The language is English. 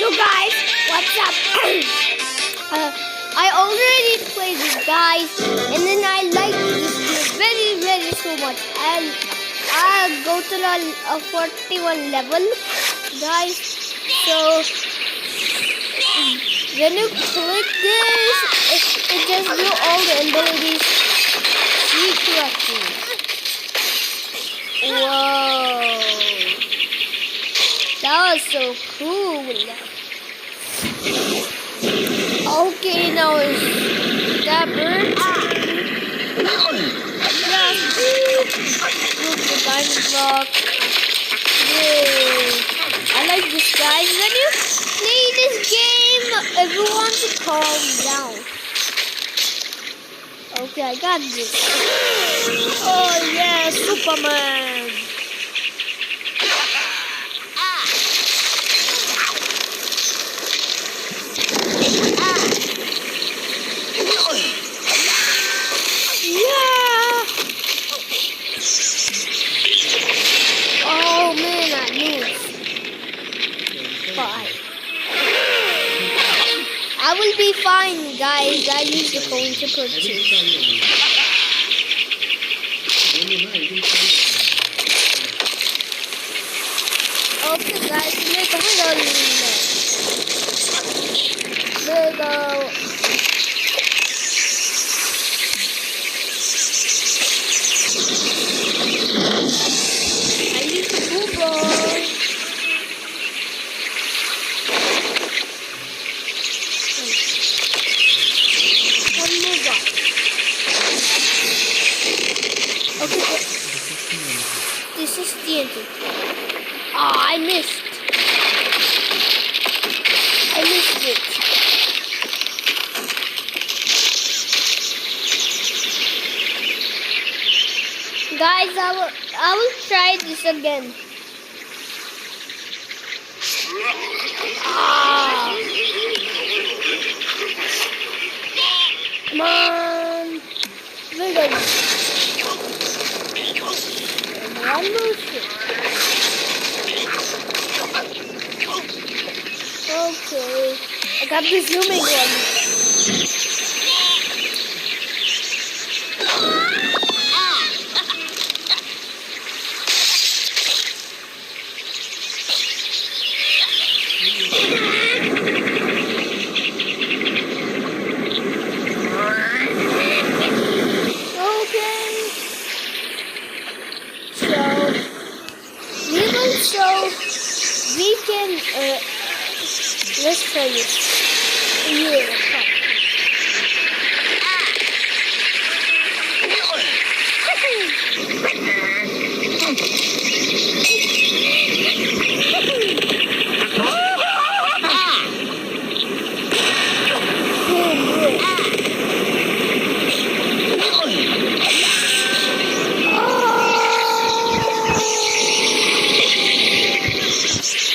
So guys, what's up? I already played this guys, and then I like this game very so much, and I'll go to the 41 level, guys. So when you click this, it just do all the abilities secretly. Whoa, that was so cool. Okay, now is that bird? Yeah, look, the diamond block. Yay. I like this, guys. When you play this game, everyone should calm down. Okay, I got this. Oh yeah, Superman. I will be fine, guys. I use the phone to purchase. Okay, guys, make a Lego. I use the Google. Okay, this is the end. Ah, I missed it. Guys, I will try this again. Ah. Come on. Wiggle. One more shit. Okay. I got the zooming one. So we can let's try this here.